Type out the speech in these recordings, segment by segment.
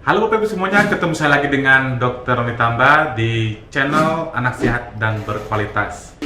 Halo Bapak Ibu semuanya, ketemu saya lagi dengan Dr. Roni Tamba di channel Anak Sehat dan Berkualitas.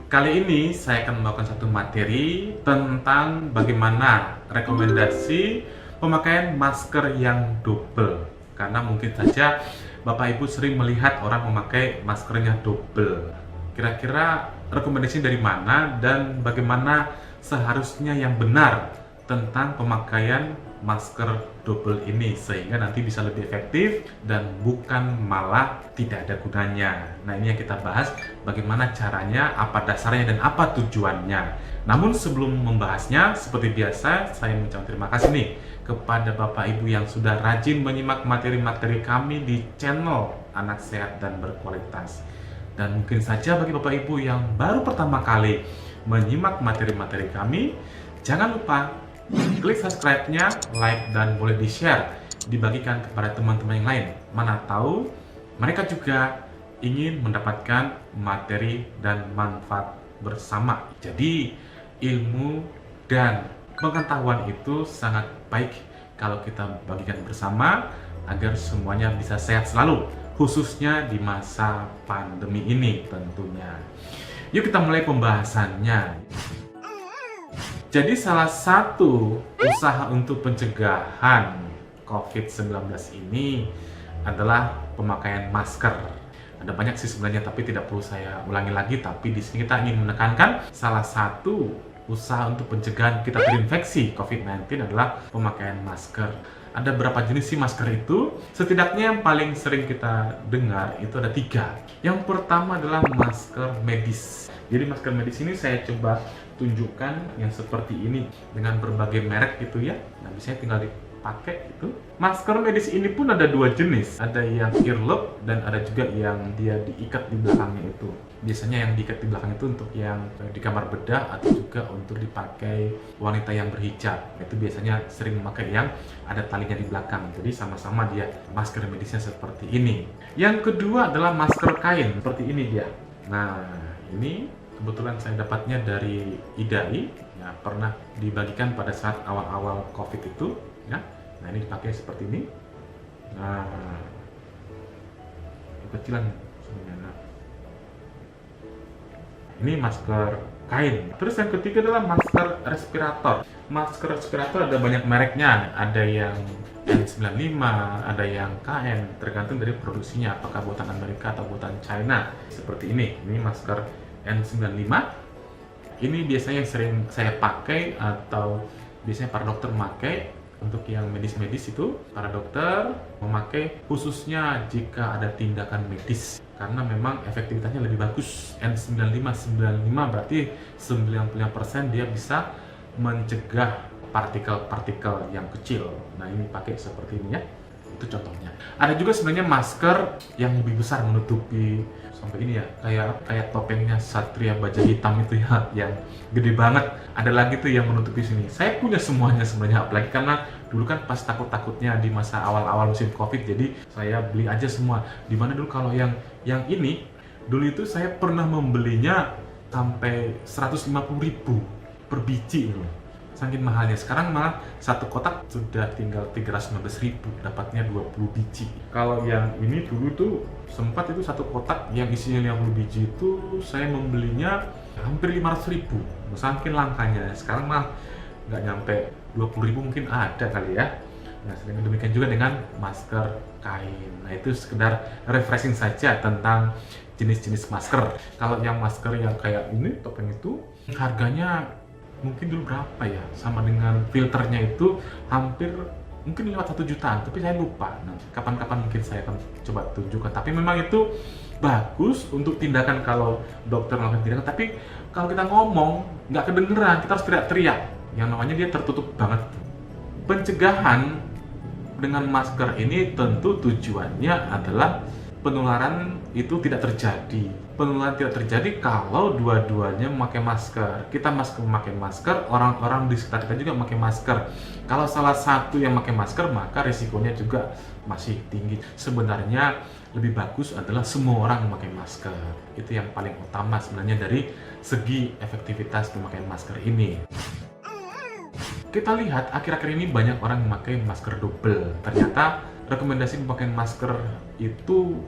Kali ini saya akan membawakan satu materi tentang bagaimana rekomendasi pemakaian masker yang double. Karena mungkin saja Bapak Ibu sering melihat orang memakai maskernya double. Kira-kira rekomendasi dari mana dan bagaimana seharusnya yang benar tentang pemakaian masker double ini sehingga nanti bisa lebih efektif dan bukan malah tidak ada gunanya. Nah, ini yang kita bahas, bagaimana caranya, apa dasarnya dan apa tujuannya. Namun sebelum membahasnya, seperti biasa saya mengucapkan terima kasih nih kepada Bapak Ibu yang sudah rajin menyimak materi-materi kami di channel Anak Sehat dan Berkualitas. Dan mungkin saja bagi Bapak Ibu yang baru pertama kali menyimak materi-materi kami, jangan lupa klik subscribe-nya, like, dan boleh di-share, dibagikan kepada teman-teman yang lain. Mana tahu mereka juga ingin mendapatkan materi dan manfaat bersama. Jadi ilmu dan pengetahuan itu sangat baik kalau kita bagikan bersama agar semuanya bisa sehat selalu, khususnya di masa pandemi ini tentunya. Yuk kita mulai pembahasannya. Jadi salah satu usaha untuk pencegahan COVID-19 ini adalah pemakaian masker. Ada banyak sih sebenarnya, tapi tidak perlu saya ulangi lagi. Tapi di sini kita ingin menekankan salah satu usaha untuk pencegahan kita terinfeksi COVID-19 adalah pemakaian masker. Ada berapa jenis sih masker itu? Setidaknya yang paling sering kita dengar itu ada 3. Yang pertama adalah masker medis. Jadi masker medis ini saya coba tunjukkan yang seperti ini dengan berbagai merek gitu ya. Nah, biasanya tinggal dipakai itu. Masker medis ini pun ada 2 jenis. Ada yang earlobe dan ada juga yang dia diikat di belakangnya itu. Biasanya yang diikat di belakang itu untuk yang di kamar bedah atau juga untuk dipakai wanita yang berhijab. Itu biasanya sering memakai yang ada talinya di belakang. Jadi sama-sama dia masker medisnya seperti ini. Yang kedua adalah masker kain. Seperti ini dia. Nah, ini kebetulan saya dapatnya dari IDAI. Ya, pernah dibagikan pada saat awal-awal COVID itu. Ya. Nah, ini dipakai seperti ini. Nah, kecilan sebenarnya. Nah, ini masker kain. Terus yang ketiga adalah masker respirator. Masker respirator ada banyak mereknya. Ada yang N95, ada yang KN, tergantung dari produksinya, apakah buatan Amerika atau buatan China. Seperti ini masker N95. Ini biasanya yang sering saya pakai atau biasanya para dokter memakai. Untuk yang medis-medis itu, para dokter memakai khususnya jika ada tindakan medis. Karena memang efektivitasnya lebih bagus. N95 berarti 95% dia bisa mencegah partikel-partikel yang kecil. Nah, ini pakai seperti ini ya. Itu contohnya. Ada juga sebenarnya masker yang lebih besar menutupi sampai ini ya, kayak topengnya Satria Baja Hitam itu ya, yang gede banget. Ada lagi tuh yang menutupi sini. Saya punya semuanya sebenarnya, apalagi karena dulu kan pas takut-takutnya di masa awal-awal musim Covid, jadi saya beli aja semua. Dimana dulu kalau yang ini dulu itu saya pernah membelinya sampai 150.000 per biji loh. Saking mahalnya. Sekarang malah satu kotak sudah tinggal 315.000, dapatnya 20 biji. Kalau yang ini dulu tuh sempat itu satu kotak yang isinya 50 biji itu saya membelinya hampir 500.000. Saking langkanya. Sekarang malah nggak nyampe 20.000 mungkin ada kali ya. Nah, sedangkan demikian juga dengan masker kain. Nah, itu sekedar refreshing saja tentang jenis-jenis masker. Kalau yang masker yang kayak ini, topeng itu, harganya mungkin dulu berapa ya, sama dengan filternya itu hampir mungkin lewat 1 jutaan, tapi saya lupa. Nah, kapan-kapan mungkin saya akan coba tunjukkan. Tapi memang itu bagus untuk tindakan kalau dokter melakukan tindakan, tapi kalau kita ngomong nggak kedengeran, kita harus teriak-teriak, yang namanya dia tertutup banget. Pencegahan dengan masker ini tentu tujuannya adalah penularan itu tidak terjadi. penularan tidak terjadi kalau dua-duanya memakai masker. Kita memakai masker, orang-orang di sekitar kita juga memakai masker. Kalau salah satu yang memakai masker, maka risikonya juga masih tinggi. Sebenarnya lebih bagus adalah semua orang memakai masker. Itu yang paling utama sebenarnya dari segi efektivitas pemakaian masker ini. Kita lihat akhir-akhir ini banyak orang memakai masker double. Ternyata rekomendasi pemakaian masker itu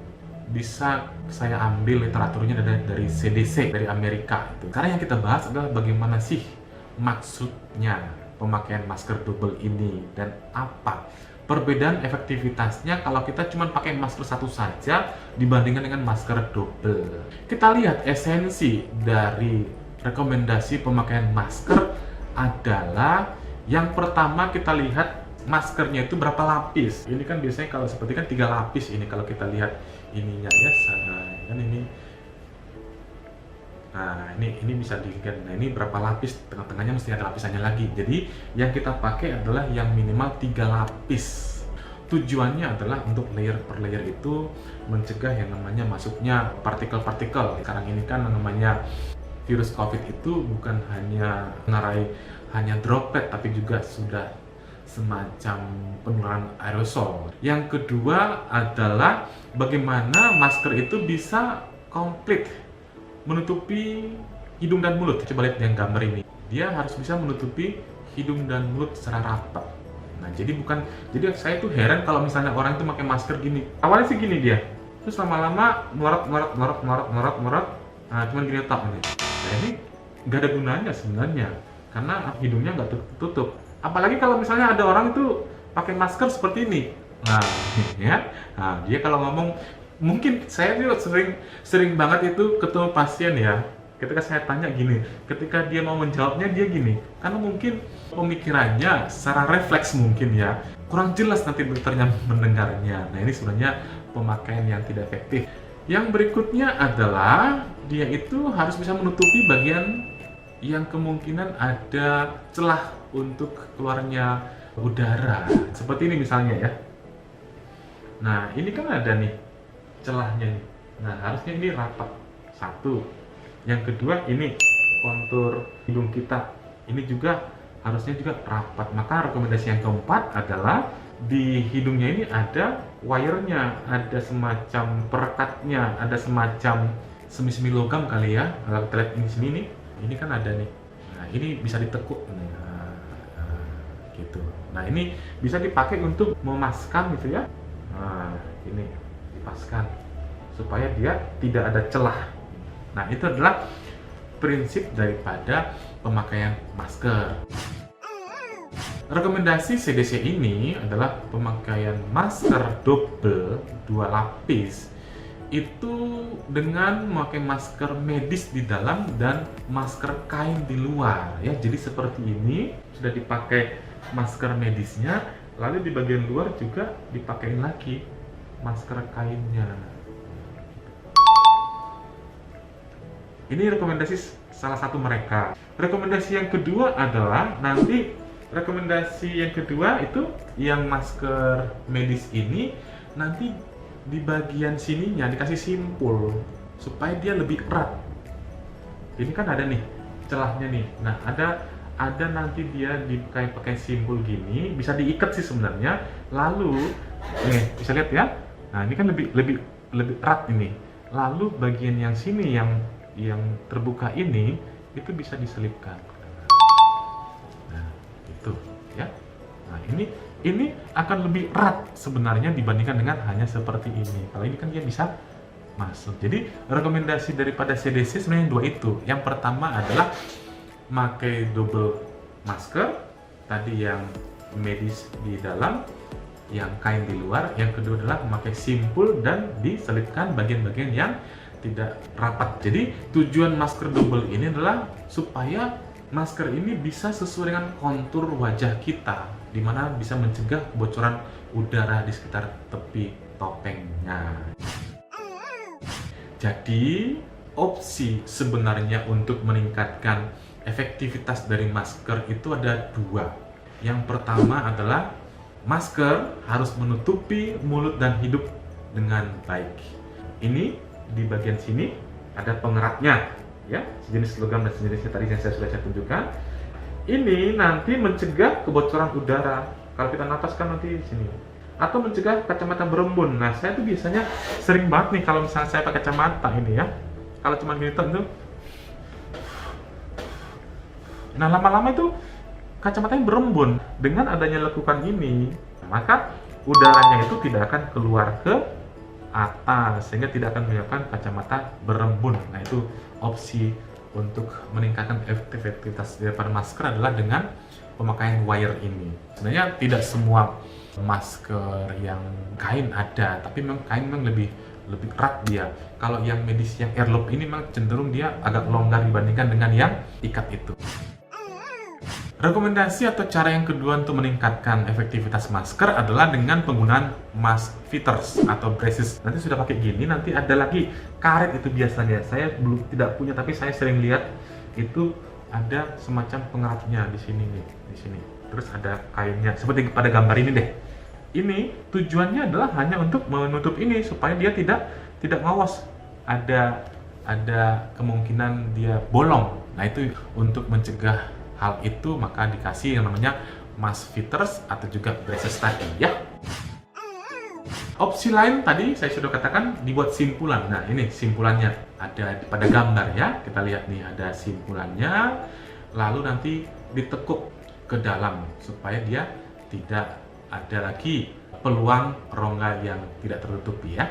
bisa saya ambil literaturnya dari CDC, dari Amerika. Karena yang kita bahas adalah bagaimana sih maksudnya pemakaian masker double ini dan apa perbedaan efektivitasnya kalau kita cuma pakai masker satu saja dibandingkan dengan masker double. Kita lihat esensi dari rekomendasi pemakaian masker adalah yang pertama kita lihat maskernya itu berapa lapis. Ini kan biasanya kalau seperti kan 3 lapis ini kalau kita lihat ininya ya, kan ini. Nah, ini bisa dilihat. Nah, ini berapa lapis? Tengah-tengahnya mesti ada lapisannya lagi. Jadi, yang kita pakai adalah yang minimal 3 lapis. Tujuannya adalah untuk layer per layer itu mencegah yang namanya masuknya partikel-partikel. Sekarang ini kan namanya virus COVID itu bukan hanya mengarai hanya droplet, tapi juga sudah semacam penularan aerosol. Yang kedua adalah bagaimana masker itu bisa komplit menutupi hidung dan mulut. Coba lihat yang gambar ini. Dia harus bisa menutupi hidung dan mulut secara rapat. Nah, jadi saya tuh heran kalau misalnya orang itu pakai masker gini. Awalnya sih gini dia. Terus lama-lama melorot. Nah, cuman gini top ini. Nah, ini nggak ada gunanya sebenarnya karena hidungnya nggak tertutup. Apalagi kalau misalnya ada orang itu pakai masker seperti ini. Nah, ya. Nah, dia kalau ngomong, mungkin saya juga sering banget itu ketemu pasien ya. Ketika saya tanya gini, ketika dia mau menjawabnya dia gini, karena mungkin pemikirannya secara refleks mungkin ya, kurang jelas nanti dokternya mendengarnya. Nah, ini sebenarnya pemakaian yang tidak efektif. Yang berikutnya adalah dia itu harus bisa menutupi bagian yang kemungkinan ada celah untuk keluarnya udara. Seperti ini misalnya ya. Nah, ini kan ada nih celahnya nih. Nah, harusnya ini rapat. Satu. Yang kedua ini kontur hidung kita. Ini juga harusnya juga rapat. Maka rekomendasi yang keempat adalah di hidungnya ini ada wire-nya, ada semacam perekatnya, ada semacam semi-semi logam kali ya. Kalau kita lihat ini sini nih, ini kan ada nih. Nah, ini bisa ditekuk. Gitu. Nah, ini bisa dipakai untuk memaskan gitu ya. Nah, ini dipaskan supaya dia tidak ada celah. Nah, itu adalah prinsip daripada pemakaian masker. Rekomendasi CDC ini adalah pemakaian masker double 2 lapis itu dengan memakai masker medis di dalam dan masker kain di luar ya. Jadi seperti ini sudah dipakai masker medisnya, lalu di bagian luar juga dipakai lagi masker kainnya. Ini rekomendasi salah satu mereka. Rekomendasi yang kedua adalah rekomendasi yang kedua itu yang masker medis ini nanti di bagian sininya dikasih simpul supaya dia lebih erat. Ini kan ada nih celahnya nih. Nah, ada nanti dia pakai simpul gini, bisa diikat sih sebenarnya. Lalu bisa lihat ya. Nah, ini kan lebih erat ini. Lalu bagian yang sini yang terbuka ini itu bisa diselipkan. Nah, itu ya. Nah, ini akan lebih erat sebenarnya dibandingkan dengan hanya seperti ini. Kalau ini kan dia bisa masuk. Jadi rekomendasi daripada CDC sebenarnya dua itu. Yang pertama adalah pakai double masker, tadi yang medis di dalam, yang kain di luar. Yang kedua adalah memakai simpul dan diselipkan bagian-bagian yang tidak rapat. Jadi tujuan masker double ini adalah supaya masker ini bisa sesuai dengan kontur wajah kita, di mana bisa mencegah kebocoran udara di sekitar tepi topengnya. Jadi opsi sebenarnya untuk meningkatkan efektivitas dari masker itu ada dua. Yang pertama adalah masker harus menutupi mulut dan hidung dengan baik. Ini di bagian sini ada pengeratnya, ya, sejenis logam dan sejenisnya tadi yang saya sudah tunjukkan. Ini nanti mencegah kebocoran udara. Kalau kita napas kan nanti di sini. Atau mencegah kacamata berembun. Nah, saya tuh biasanya sering banget nih kalau misalnya saya pakai kacamata ini ya. Kalau cuma gini tuh. Nah, lama-lama itu kacamatanya berembun. Dengan adanya lekukan ini, maka udaranya itu tidak akan keluar ke atas, sehingga tidak akan menyebabkan kacamata berembun. Nah, itu opsi untuk meningkatkan efektivitas daripada masker adalah dengan pemakaian wire ini. Sebenarnya tidak semua masker yang kain ada, tapi memang kain memang lebih erat dia. Kalau yang medis yang airloop ini memang cenderung dia agak longgar dibandingkan dengan yang ikat itu. Rekomendasi atau cara yang kedua untuk meningkatkan efektivitas masker adalah dengan penggunaan mask fitters atau braces. Nanti sudah pakai gini, nanti ada lagi karet itu biasanya. Saya belum tidak punya, tapi saya sering lihat itu ada semacam pengeratnya di sini nih, di sini. Terus ada kainnya seperti pada gambar ini deh. Ini tujuannya adalah hanya untuk menutup ini supaya dia tidak ngawas. Ada kemungkinan dia bolong. Nah, itu untuk mencegah hal itu maka dikasih yang namanya mask fitters atau juga braces tadi ya. Opsi lain tadi saya sudah katakan dibuat simpulan. Nah, ini simpulannya ada pada gambar ya. Kita lihat nih ada simpulannya. Lalu nanti ditekuk ke dalam supaya dia tidak ada lagi peluang rongga yang tidak tertutupi ya.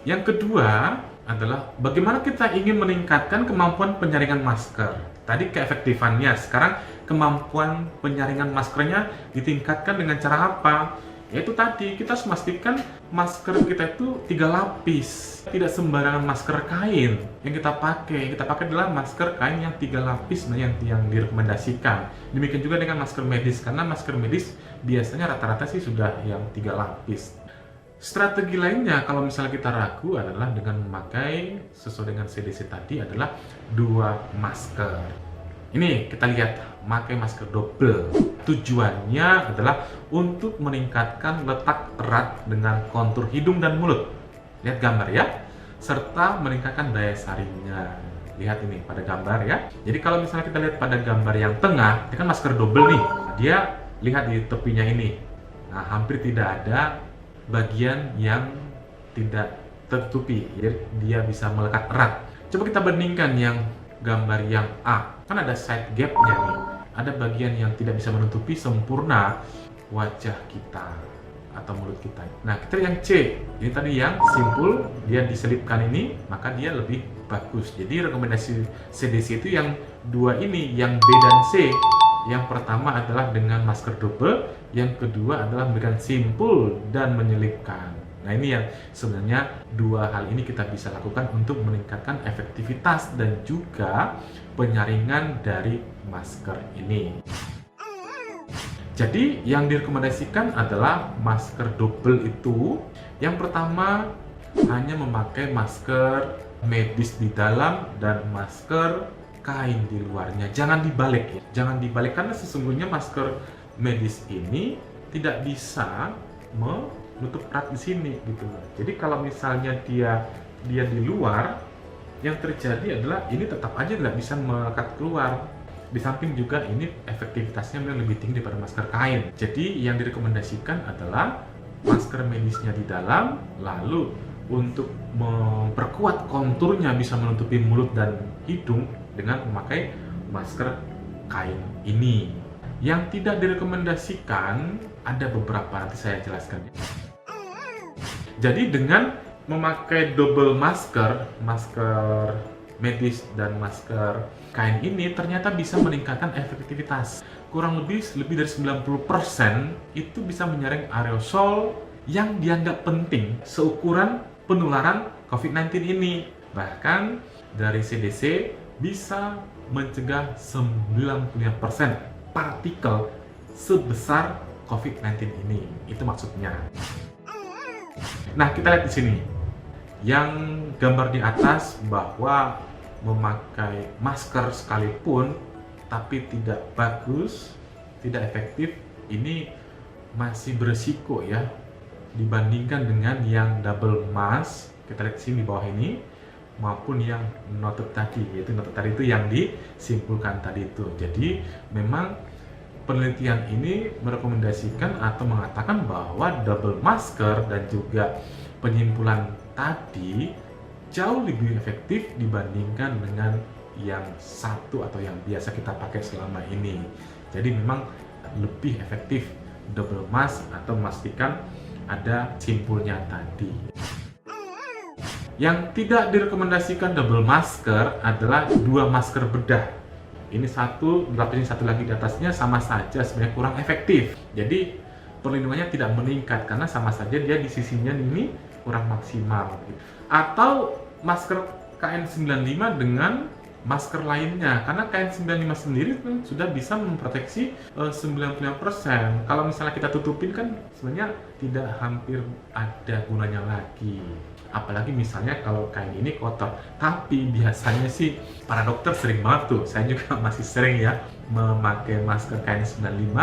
Yang kedua adalah bagaimana kita ingin meningkatkan kemampuan penyaringan masker. Tadi keefektifannya, sekarang kemampuan penyaringan maskernya ditingkatkan dengan cara apa? Yaitu tadi kita harus memastikan masker kita itu 3 lapis. Tidak sembarangan masker kain yang kita pakai. Kita pakai adalah masker kain yang 3 lapis, nah yang direkomendasikan. Demikian juga dengan masker medis, karena masker medis biasanya rata-rata sih sudah yang 3 lapis. Strategi lainnya kalau misalnya kita ragu adalah dengan memakai sesuai dengan CDC tadi adalah 2 masker. Ini kita lihat, memakai masker double. Tujuannya adalah untuk meningkatkan letak erat dengan kontur hidung dan mulut. Lihat gambar ya, serta meningkatkan daya saringnya. Lihat ini pada gambar ya. Jadi kalau misalnya kita lihat pada gambar yang tengah, ini kan masker double nih. Dia lihat di tepinya ini. Nah, hampir tidak ada bagian yang tidak tertutupi, jadi dia bisa melekat erat. Coba kita bandingkan yang gambar yang A, kan ada side gapnya nih, ada bagian yang tidak bisa menutupi sempurna wajah kita atau mulut kita. Nah, kita yang C, ini tadi yang simpul, dia diselipkan ini, maka dia lebih bagus. Jadi rekomendasi CDC itu yang 2 ini, yang B dan C. Yang pertama adalah dengan masker double, yang kedua adalah memberikan simpul dan menyelipkan. Nah, ini yang sebenarnya 2 hal ini kita bisa lakukan untuk meningkatkan efektivitas dan juga penyaringan dari masker ini. Jadi yang direkomendasikan adalah masker double itu, yang pertama hanya memakai masker medis di dalam dan masker kain di luarnya. Jangan dibalik ya. Jangan dibalik karena sesungguhnya masker medis ini tidak bisa menutup erat di sini gitu. Jadi kalau misalnya dia di luar, yang terjadi adalah ini tetap aja nggak bisa melekat keluar. Di samping juga ini efektivitasnya memang lebih tinggi daripada masker kain. Jadi yang direkomendasikan adalah masker medisnya di dalam, lalu untuk memperkuat konturnya bisa menutupi mulut dan hidung dengan memakai masker kain ini. Yang tidak direkomendasikan ada beberapa, nanti saya jelaskan. Jadi dengan memakai double masker medis dan masker kain ini ternyata bisa meningkatkan efektivitas. Kurang lebih dari 90% itu bisa menyaring aerosol yang dianggap penting seukuran penularan COVID-19 ini. Bahkan dari CDC bisa mencegah 95% partikel sebesar COVID-19 ini. Itu maksudnya. Nah, kita lihat di sini. Yang gambar di atas bahwa memakai masker sekalipun tapi tidak bagus, tidak efektif, ini masih beresiko ya dibandingkan dengan yang double mask. Kita lihat di sini di bawah ini, maupun yang noted tadi, yaitu noted tadi itu yang disimpulkan tadi itu. Jadi memang penelitian ini merekomendasikan atau mengatakan bahwa double masker dan juga penyimpulan tadi jauh lebih efektif dibandingkan dengan yang satu atau yang biasa kita pakai selama ini. Jadi memang lebih efektif double mask atau memastikan ada simpulnya tadi. Yang tidak direkomendasikan double masker adalah dua masker bedah. Ini satu, dilapisi satu lagi di atasnya, sama saja sebenarnya kurang efektif. Jadi perlindungannya tidak meningkat karena sama saja dia di sisinya ini kurang maksimal. Atau masker KN95 dengan masker lainnya, karena KN95 sendiri kan sudah bisa memproteksi 95%. Kalau misalnya kita tutupin kan sebenarnya tidak hampir ada gunanya lagi. Apalagi misalnya kalau kain ini kotor. Tapi biasanya sih para dokter sering banget tuh, saya juga masih sering ya memakai masker KN95,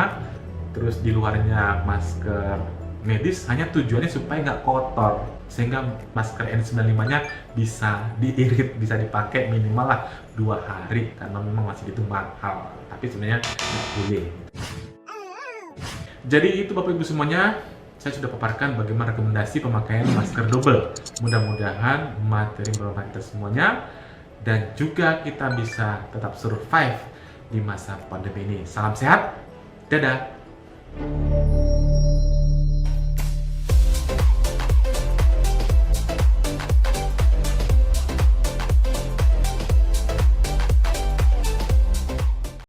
terus di luarnya masker medis hanya tujuannya supaya nggak kotor, sehingga masker N95-nya bisa diirit, bisa dipakai minimal lah 2 hari karena memang masih gitu mahal, tapi sebenarnya nggak boleh. Jadi itu Bapak Ibu semuanya, saya sudah paparkan bagaimana rekomendasi pemakaian masker double. Mudah-mudahan materi bermanfaat kita semuanya dan juga kita bisa tetap survive di masa pandemi ini. Salam sehat, dadah.